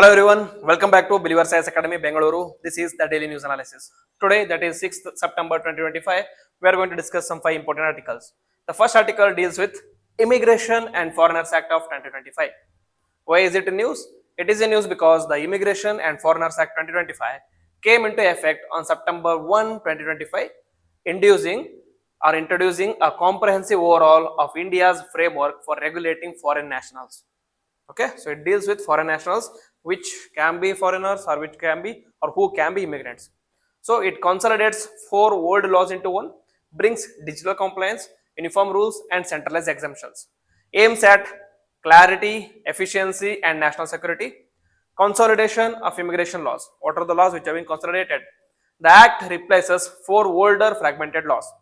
Hello everyone, welcome back to Believer Science Academy Bengaluru. This is the daily news analysis. Today, that is 6th September 2025, we are going to discuss some 5 important articles. The first article deals with Immigration and Foreigners Act of 2025. Why is it in news? It is in news because the Immigration and Foreigners Act 2025 came into effect on September 1, 2025, introducing a comprehensive overhaul of India's framework for regulating foreign nationals. Okay, so it deals with foreign nationals which can be foreigners or which can be or who can be immigrants. So it consolidates 4 old laws into one, brings digital compliance, uniform rules and centralized exemptions, aims at clarity, efficiency and national security. Consolidation of immigration laws. What are the laws which have been consolidated? The act replaces 4 older fragmented laws,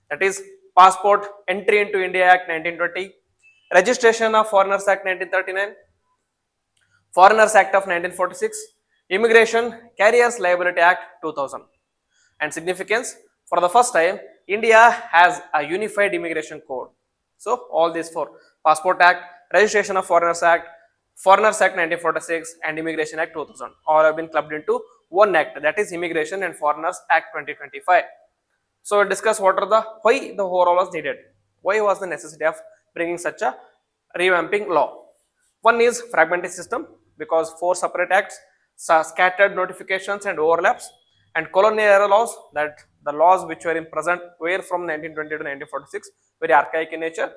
that is Passport Entry into India Act 1920, Registration of Foreigners Act 1939, Foreigners Act of 1946, Immigration Carriers Liability Act 2000. And significance, for the first time, India has a unified immigration code. So, all these 4, Passport Act, Registration of Foreigners Act, Foreigners Act 1946 and Immigration Act 2000 all have been clubbed into one act, that is Immigration and Foreigners Act 2025. So, we'll discuss why the overall was needed. Why was the necessity of bringing such a revamping law? One is fragmented system because 4 separate acts, scattered notifications and overlaps, and colonial era laws, that the laws which were in present were from 1920 to 1946, very archaic in nature,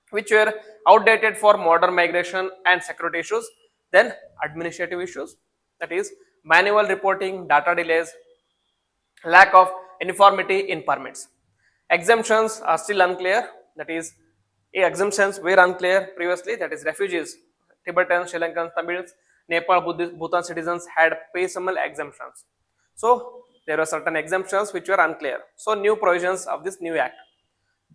which were outdated for modern migration and security issues. Then administrative issues, that is manual reporting, data delays, lack of uniformity in permits. Exemptions are still unclear, that is exemptions were unclear previously, that is refugees, Tibetans, Sri Lankans, Tamils, Nepal, Bhutan citizens had piecemeal exemptions. So there were certain exemptions which were unclear. So new provisions of this new act.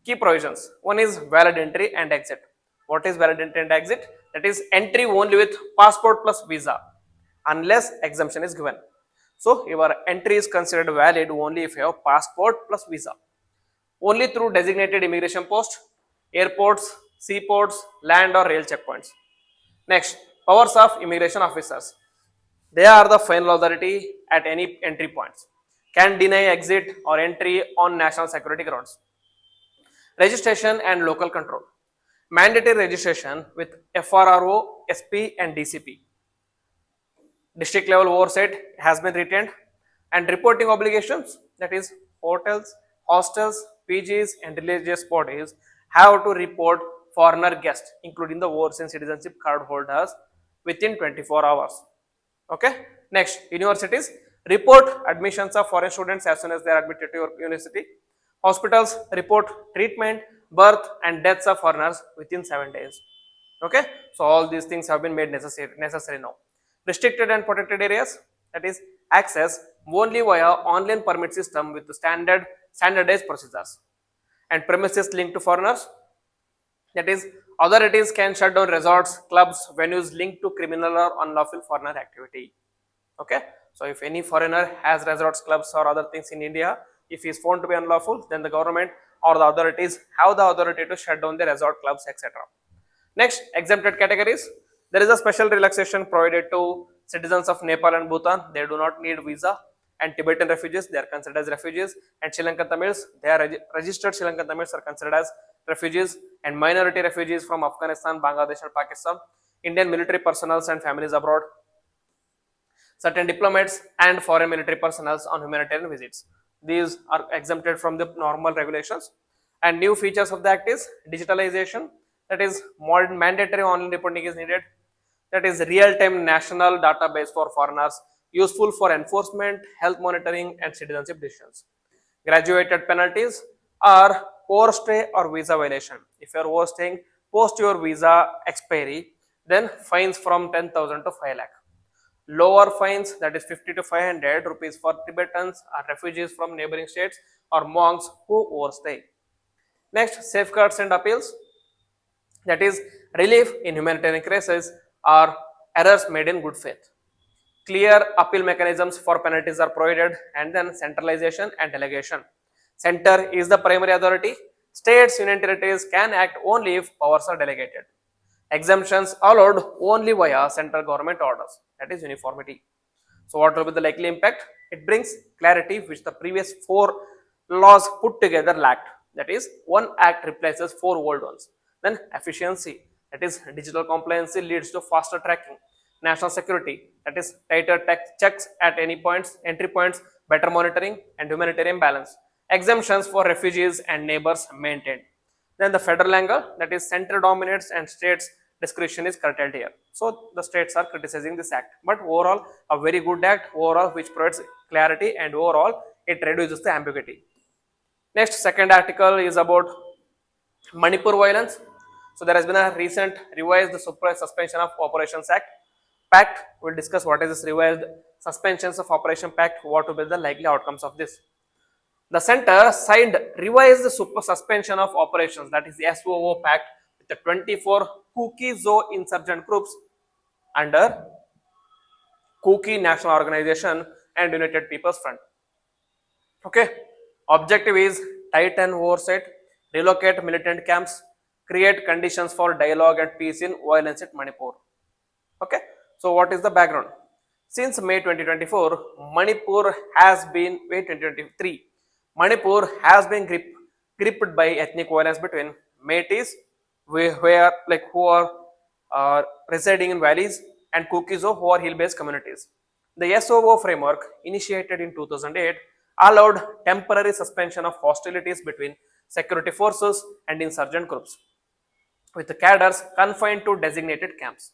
Key provisions. One is valid entry and exit. What is valid entry and exit? That is entry only with passport plus visa unless exemption is given. So your entry is considered valid only if you have passport plus visa. Only through designated immigration posts, airports, seaports, land or rail checkpoints. Next, powers of immigration officers. They are the final authority at any entry points. Can deny exit or entry on national security grounds. Registration and local control. Mandatory registration with FRRO, SP and DCP. District level oversight has been retained, and reporting obligations, that is hotels, hostels, PGs and religious bodies have to report foreigner guests including the overseas citizenship card holders within 24 hours. Okay. Next, universities report admissions of foreign students as soon as they are admitted to your university. Hospitals report treatment, birth and deaths of foreigners within 7 days. Okay. So all these things have been made necessary now. Restricted and protected areas, that is access only via online permit system with standardized procedures, and premises linked to foreigners, that is authorities can shut down resorts, clubs, venues linked to criminal or unlawful foreigner activity. Okay, so if any foreigner has resorts, clubs or other things in India, if he is found to be unlawful, then the government or the authorities have the authority to shut down the resort, clubs, etc. Next, exempted categories. There is a special relaxation provided to citizens of Nepal and Bhutan. They do not need visa, and Tibetan refugees, they are considered as refugees, and Sri Lankan Tamils, they are registered Sri Lankan Tamils are considered as refugees, and minority refugees from Afghanistan, Bangladesh and Pakistan, Indian military personnel and families abroad, certain diplomats and foreign military personnel on humanitarian visits. These are exempted from the normal regulations. And new features of the act is digitalization, that is modern mandatory online reporting is needed, that is real-time national database for foreigners useful for enforcement, health monitoring and citizenship decisions. Graduated penalties are overstay or visa violation. If you are overstaying post your visa expiry, then fines from 10,000 to 5 lakh. Lower fines, that is 50 to 500 rupees for Tibetans or refugees from neighboring states or monks who overstay. Next, safeguards and appeals, that is relief in humanitarian crisis or errors made in good faith. Clear appeal mechanisms for penalties are provided, and then centralization and delegation. Center is the primary authority. States, union territories can act only if powers are delegated. Exemptions allowed only via central government orders, that is uniformity. So what will be the likely impact? It brings clarity which the previous four laws put together lacked. That is, one act replaces four old ones. Then efficiency, that is digital compliance leads to faster tracking. National security, that is tighter checks at any points, entry points, better monitoring and humanitarian balance. Exemptions for refugees and neighbors maintained. Then the federal angle, that is center dominates and states discretion is curtailed here. So the states are criticizing this act, but overall a very good act overall which provides clarity and overall it reduces the ambiguity. Next, second article is about Manipur violence. So there has been a recent revised suspension of Operations Act. Pact. We'll discuss what is this revised suspensions of Operation Pact, what will be the likely outcomes of this. The center signed revised super suspension of operations, that is the SOO Pact, with the 24 Kuki-Zo insurgent groups under Kuki National Organization and United People's Front. Okay, objective is tighten oversight, relocate militant camps, create conditions for dialogue and peace in violence at Manipur. Okay, so what is the background? Since May 2024, Manipur has been, May 2023, Manipur has been gripped by ethnic violence between Métis, who are residing in valleys, and Kukizo, who are hill-based communities. The SOO framework, initiated in 2008, allowed temporary suspension of hostilities between security forces and insurgent groups, with the cadres confined to designated camps.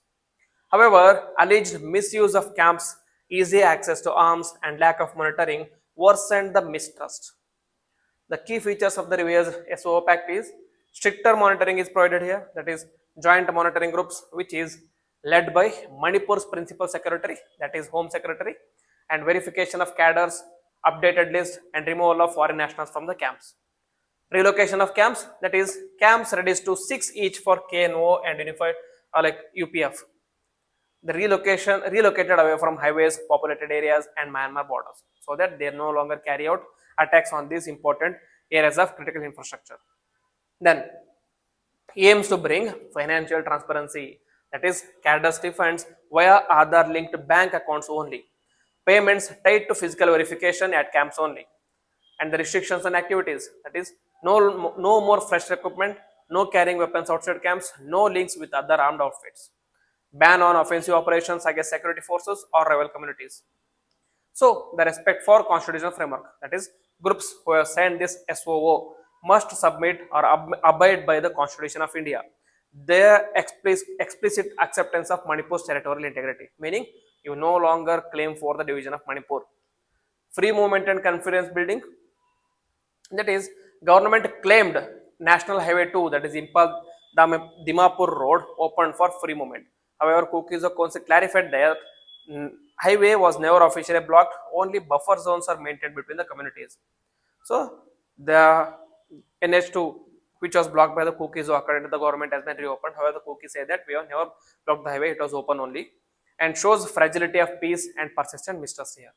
However, alleged misuse of camps, easy access to arms, and lack of monitoring worsened the mistrust. The key features of the revised SOO Pact is stricter monitoring is provided here, that is joint monitoring groups, which is led by Manipur's principal secretary, that is Home Secretary, and verification of cadres, updated list, and removal of foreign nationals from the camps. Relocation of camps, that is camps reduced to 6 each for KNO and unified like UPF. The relocated away from highways, populated areas, and Myanmar borders, so that they no longer carry out attacks on these important areas of critical infrastructure. Then aims to bring financial transparency, that is cadres funds via Aadhaar linked bank accounts only, payments tied to physical verification at camps only, and the restrictions on activities, that is no more fresh recruitment, no carrying weapons outside camps, no links with other armed outfits, ban on offensive operations against security forces or rival communities. So the respect for constitutional framework, that is groups who have signed this SOO must submit or abide by the Constitution of India. Their explicit acceptance of Manipur's territorial integrity, meaning you no longer claim for the division of Manipur. Free movement and confidence building, that is government claimed National Highway 2, that is Impal Dimapur Road, opened for free movement. However, Kukizo Council clarified that highway was never officially blocked, only buffer zones are maintained between the communities. So the NH2, which was blocked by the Kukis, according to the government, has been reopened. However, the Kukis say that we have never blocked the highway, it was open only, and shows fragility of peace and persistent mistrust here.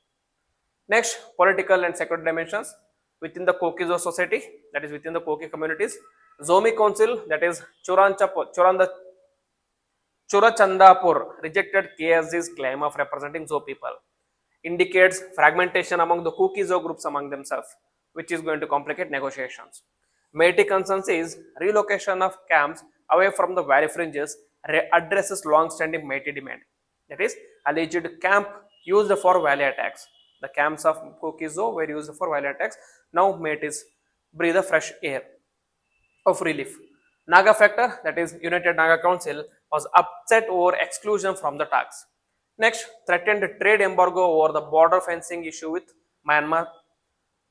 Next, political and security dimensions within the Kokizo society, that is within the Koki communities. Zomi Council, that is Churachandapur, rejected KSG's claim of representing Zo people, indicates fragmentation among the Kuki-Zo groups among themselves, which is going to complicate negotiations. Metis concerns is relocation of camps away from the valley fringes addresses long-standing Metis demand. That is, alleged camp used for valley attacks. The camps of Kuki-Zo were used for valley attacks. Now Metis breathe a fresh air of relief. Naga factor, that is United Naga Council, was upset over exclusion from the talks. Next, threatened trade embargo over the border fencing issue with Myanmar,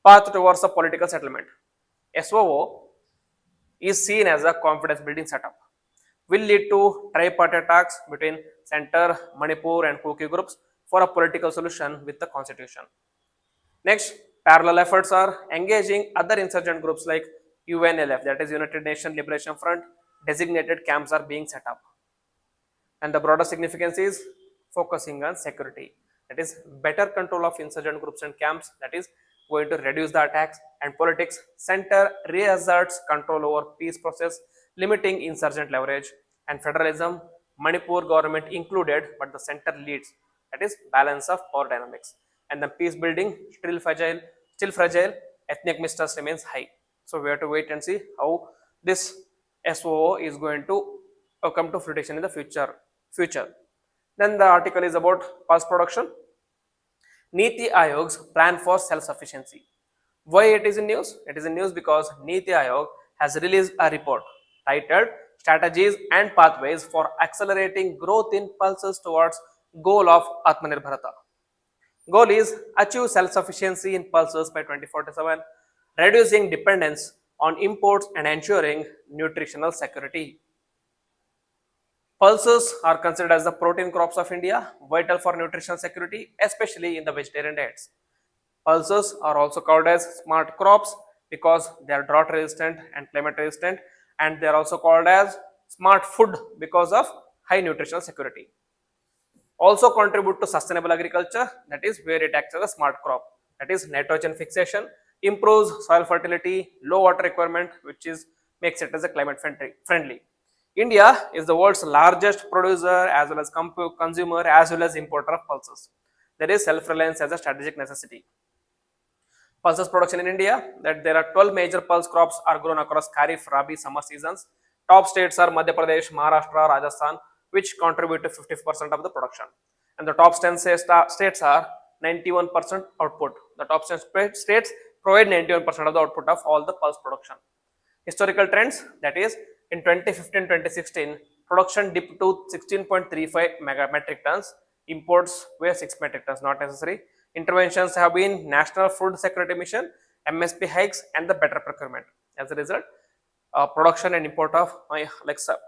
path towards a political settlement. SOO is seen as a confidence building setup, will lead to tripartite talks between Center, Manipur and Kuki groups for a political solution with the constitution. Next, parallel efforts are engaging other insurgent groups like UNLF, that is United Nations Liberation Front. Designated camps are being set up. And the broader significance is focusing on security, that is better control of insurgent groups and camps, that is going to reduce the attacks. And politics, center reasserts control over peace process, limiting insurgent leverage, and federalism, Manipur government included, but the center leads. That is balance of power dynamics. And the peace building still fragile, ethnic mistrust remains high. So we have to wait and see how this SOO is going to come to fruition in the future. Then the article is about pulse production. Niti Ayog's plan for self-sufficiency. Why it is in news? It is in news because Niti Ayog has released a report titled Strategies and Pathways for Accelerating Growth in Pulses Towards Goal of Atmanirbharata. Goal is achieve self-sufficiency in pulses by 2047, reducing dependence on imports and ensuring nutritional security. Pulses are considered as the protein crops of India, vital for nutritional security, especially in the vegetarian diets. Pulses are also called as smart crops because they are drought resistant and climate resistant, and they are also called as smart food because of high nutritional security. Also contribute to sustainable agriculture, that is where it acts as a smart crop, that is nitrogen fixation, improves soil fertility, low water requirement, which is makes it as a climate friendly. India is the world's largest producer as well as consumer as well as importer of pulses. There is self-reliance as a strategic necessity. Pulses production in India, that there are 12 major pulse crops are grown across Kharif, Rabi, summer seasons. Top states are Madhya Pradesh, Maharashtra, Rajasthan, which contribute to 50% of the production. And the top 10 states are 91% output. The top 10 states provide 91% of the output of all the pulse production. Historical trends, that is in 2015-2016, production dipped to 16.35 metric tons. Imports were 6 metric tons, not necessary. Interventions have been National Food Security Mission, MSP hikes, and the better procurement. As a result, production and import of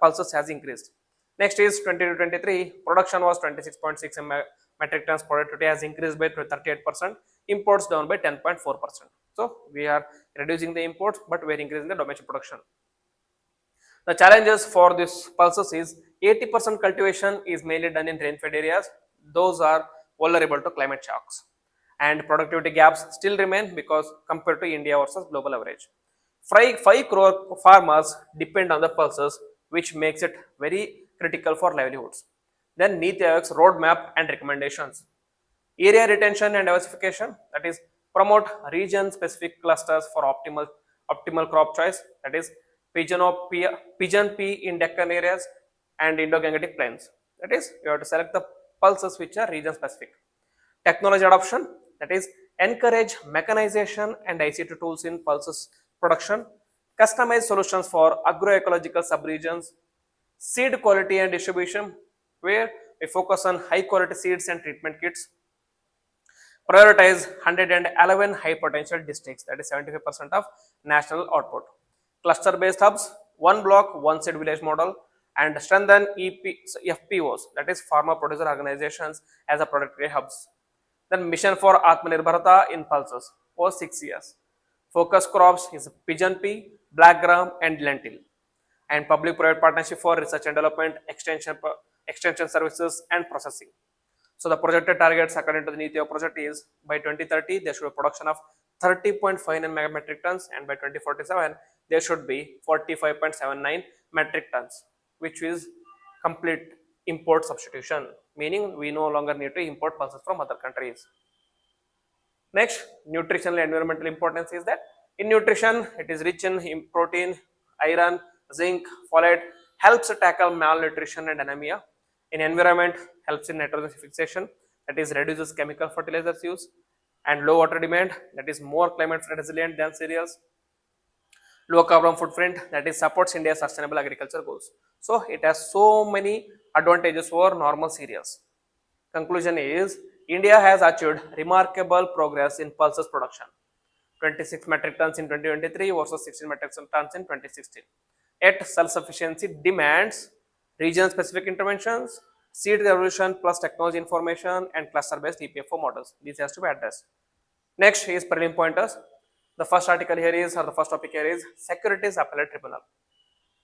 pulses has increased. Next is 2023, production was 26.6 metric tons, productivity has increased by 38%, imports down by 10.4%. So we are reducing the imports, but we are increasing the domestic production. The challenges for this pulses is 80% cultivation is mainly done in rain-fed areas. Those are vulnerable to climate shocks. And productivity gaps still remain because compared to India versus global average. 5 crore farmers depend on the pulses, which makes it very critical for livelihoods. Then Niti Ayog's roadmap and recommendations. Area retention and diversification, that is promote region-specific clusters for optimal crop choice, that is pigeon pea in Deccan areas and Indo-Gangetic plains. That is, you have to select the pulses which are region-specific. Technology adoption, that is encourage mechanization and ICT tools in pulses production, customize solutions for agroecological subregions, seed quality and distribution, where we focus on high quality seeds and treatment kits, prioritize 111 high potential districts, that is 75% of national output, cluster based hubs, one block, one seed village model, and strengthen FPOs, that is farmer producer organizations as a productivity hubs. Then mission for Atmanirbharata in pulses for 6 years. Focus crops is pigeon pea, black gram, and lentil. And public-private partnership for research and development, extension services, and processing. So the projected targets according to the Niti Ayog project is by 2030 there should be production of 30.59 metric tons, and by 2047 there should be 45.79 metric tons, which is complete import substitution, meaning we no longer need to import pulses from other countries. Next, nutritional and environmental importance is that in nutrition it is rich in protein, iron, zinc, folate, helps to tackle malnutrition and anemia. In environment, helps in nitrogen fixation, that is reduces chemical fertilizers use, and low water demand, that is more climate resilient than cereals. Low carbon footprint, that is supports India's sustainable agriculture goals. So it has so many advantages over normal cereals. Conclusion is India has achieved remarkable progress in pulses production, 26 metric tons in 2023 versus 16 metric tons in 2016. Yet self-sufficiency demands region-specific interventions, seed revolution plus technology information, and cluster-based EPFO models. These has to be addressed. Next is prelim pointers. The first article here is, or the first topic here is Securities Appellate Tribunal.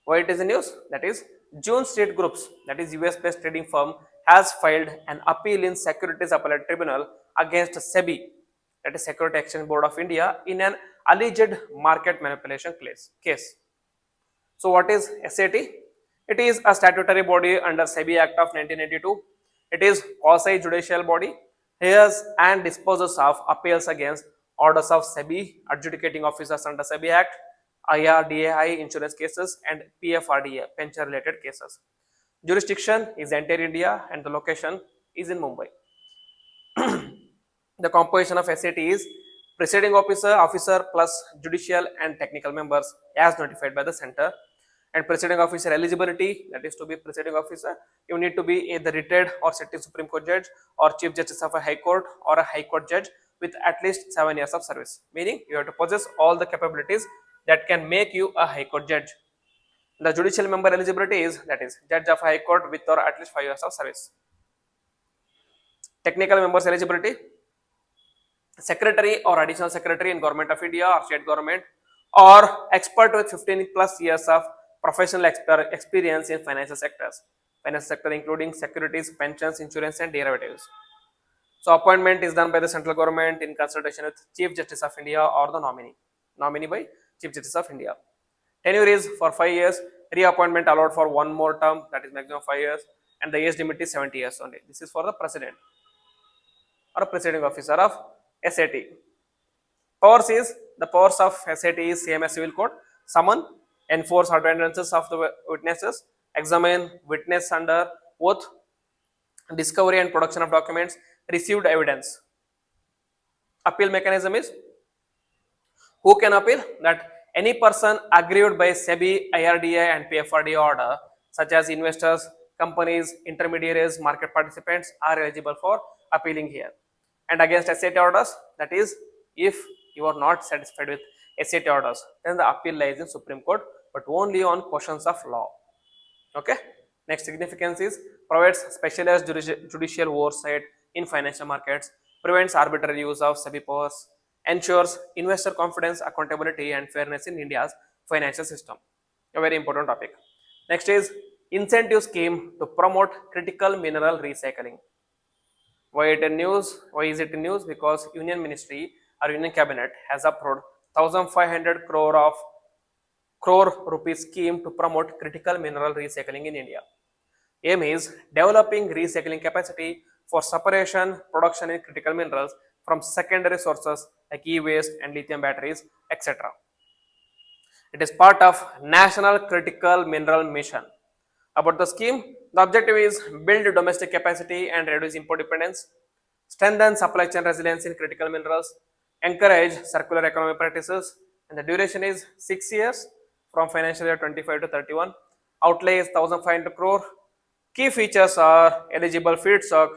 Why it is in news? That is June State Groups, that is US-based trading firm, has filed an appeal in Securities Appellate Tribunal against SEBI, that is Security Exchange Board of India, in an alleged market manipulation case. So what is SAT? It is a statutory body under SEBI Act of 1982. It is quasi-judicial body, hears and disposes of appeals against orders of SEBI, adjudicating officers under SEBI Act, IRDAI insurance cases and PFRDA pension related cases. Jurisdiction is entire India and the location is in Mumbai. The composition of SAT is presiding officer plus judicial and technical members as notified by the center. And presiding officer eligibility, that is to be presiding officer, you need to be either retired or sitting Supreme Court judge or chief justice of a high court or a high court judge with at least 7 years of service, meaning you have to possess all the capabilities that can make you a high court judge. The judicial member eligibility is, that is, judge of a high court with or at least 5 years of service. Technical members eligibility, secretary or additional secretary in government of India or state government, or expert with 15 plus years of professional experience in financial sectors. Financial sector including securities, pensions, insurance and derivatives. So appointment is done by the central government in consultation with Chief Justice of India or the nominee by Chief Justice of India. Tenure is for 5 years, reappointment allowed for one more term, that is maximum 5 years, and the age limit is 70 years only. This is for the president or a presiding officer of SAT. Powers is, the powers of SAT is same as civil court: summon, enforce utterances of the witnesses, examine witness under oath, discovery and production of documents, received evidence. Appeal mechanism is, who can appeal? That any person aggrieved by SEBI, IRDA and PFRDA order, such as investors, companies, intermediaries, market participants, are eligible for appealing here. And against SAT orders, that is, if you are not satisfied with SAT orders, then the appeal lies in Supreme Court, but only on questions of law. Okay. Next significance is, provides specialized judicial oversight in financial markets, prevents arbitrary use of SEBI powers, ensures investor confidence, accountability and fairness in India's financial system. A very important topic. Next is incentive scheme to promote critical mineral recycling. Why is it in news? Because Union Ministry or Union Cabinet has approved 1,500 crore rupees scheme to promote critical mineral recycling in India. Aim is developing recycling capacity for separation, production in critical minerals from secondary sources like e-waste and lithium batteries, etc. It is part of National Critical Mineral Mission. About the scheme, the objective is build domestic capacity and reduce import dependence, strengthen supply chain resilience in critical minerals, encourage circular economy practices, and the duration is 6 years from financial year 25 to 31. Outlay is 1,500 crore. Key features are eligible feedstock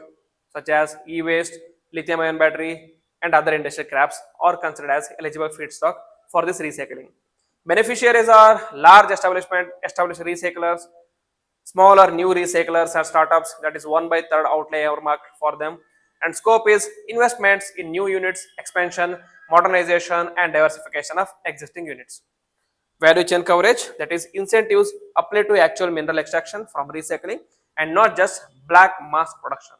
such as e-waste, lithium-ion battery, and other industrial scraps are considered as eligible feedstock for this recycling. Beneficiaries are large established recyclers, smaller new recyclers or startups, that is 1/3 outlay ever marked for them. And scope is investments in new units, expansion, modernization and diversification of existing units. Value chain coverage, that is incentives apply to actual mineral extraction from recycling and not just black mass production.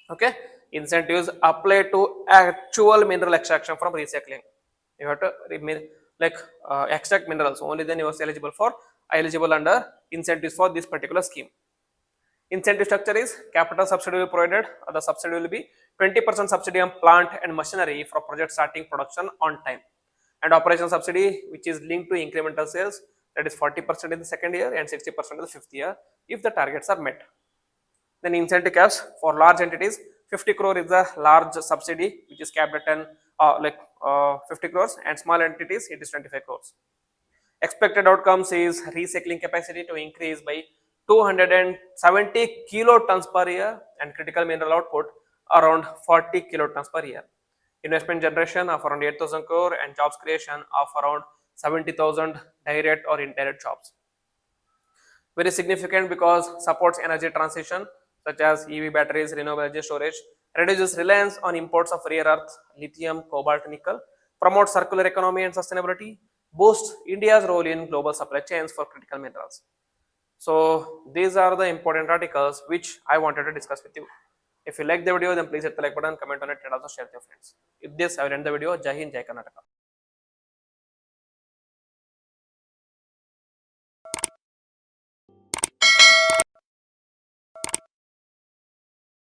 Okay, incentives apply to actual mineral extraction from recycling. You have to extract minerals, only then you are eligible under incentives for this particular scheme. Incentive structure is, capital subsidy will be provided. The subsidy will be 20% subsidy on plant and machinery for project starting production on time, and operational subsidy which is linked to incremental sales, that is 40% in the second year and 60% in the fifth year if the targets are met. Then incentive caps for large entities, 50 crore is the large subsidy which is capped at 50 crores, and small entities it is 25 crores. Expected outcomes is recycling capacity to increase by 270 kilotons per year and critical mineral output around 40 kilotons per year. Investment generation of around 8,000 crore and jobs creation of around 70,000 direct or indirect jobs. Very significant because supports energy transition such as EV batteries, renewable energy storage, reduces reliance on imports of rare earth, lithium, cobalt, nickel, promotes circular economy and sustainability, boosts India's role in global supply chains for critical minerals. So these are the important articles which I wanted to discuss with you. If you like the video, then please hit the like button, comment on it and also share with your friends. With this, I will end the video. Jai Hind, Jai Karnataka.